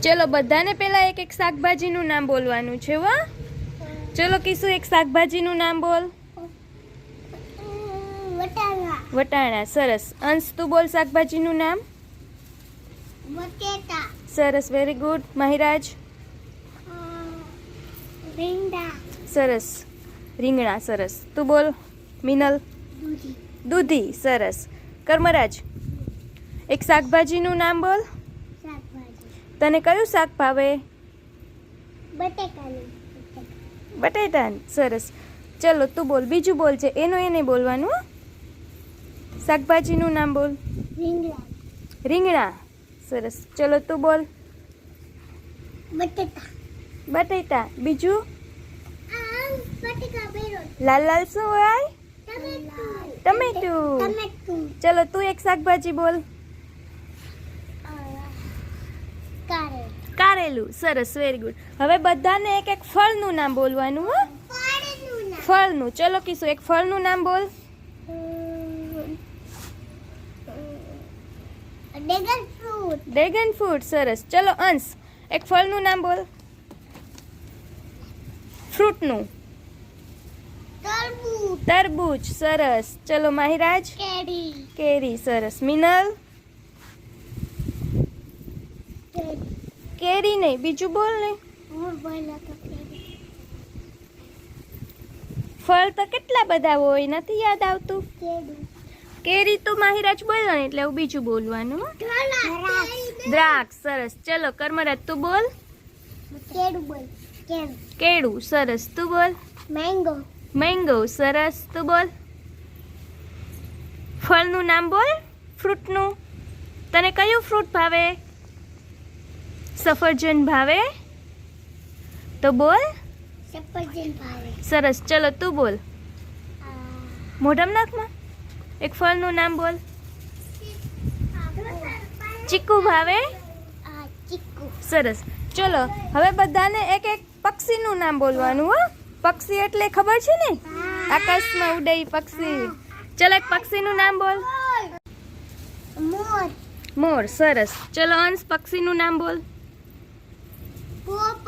ચલો બધાને પહેલા એક એક શાકભાજીનું નામ બોલવાનું છે હો. ચલો કિસુ એક શાકભાજીનું નામ બોલ. વટાણા. વટાણા. સરસ. અંશ તું બોલ શાકભાજીનું નામ. બટેટા. સરસ, વેરી ગુડ. મહિરાજ. ભીંડા. સરસ. રીંગણા. સરસ. તું બોલ. મિનલ. દૂધી. દૂધી. સરસ. કર્મરાજ એક શાકભાજીનું નામ બોલ. શાકભાજી. તને કયું શાક ભાવે? બટેકાનું. બટેટા. સરસ. ચલો તું બોલ. બીજું બોલ છે એનું એ નહીં બોલવાનું હો. શાકભાજીનું નામ બોલ. રીંગણા. રીંગણા. સરસ. ચલો તું બોલ. બટેટા. બટેટા. બીજું બટેકા ભેરો. લાલ લાલ શું હોય? ટમેટું. ટમેટું. ચલો તું એક શાકભાજી બોલ. કારેલ. કારેલું. સરસ, વેરી ગુડ. હવે બધાને એક એક ફળનું નામ બોલવાનું હો. ફળનું. ચલો કિશુ એક ફળનું નામ બોલ. Dragon fruit. Dragon fruit. સરસ. ચલો અંશ એક ફળનું નામ બોલ. ફ્રૂટનું. તરબૂચ. તરબૂચ. સરસ. ચલો માહિરાજ. કેરી. કેરી. સરસ. મિનલ. કેરી નહીં, બીજું બોલ ને. ફળ તો કેટલા બધા હોય, નથી યાદ આવતું. કેરી તો માહિરાજ બોલ્યો ને એટલે બીજું બોલવાનું હો. દ્રાક્ષ. સરસ. ચલો કર્મરાજ તું બોલ. કેળું બોલ. કેળું. સરસ. તું બોલ. મેંગો. મેંગો. સરસ. તું બોલ. ફળનું નામ બોલ. ફ્રૂટનું. તને કયું ફ્રૂટ ભાવે? સફરજન ભાવે? તો બોલ. સફરજન ભાવે. સરસ. ચલો તું બોલ. મોઢામાં નાખમાં એક ફળનું નામ બોલ. ચીકુ ભાવે? ચીકુ. સરસ. ચલો હવે બધાને એક એક પક્ષીનું નામ બોલવાનું હો. પક્ષી એટલે ખબર છે ને, આકાશમાં ઉડે પક્ષી. ચલો એક પક્ષીનું નામ બોલ. મોર. મોર. સરસ. ચલો અંશ પક્ષીનું નામ બોલ. પોપટ.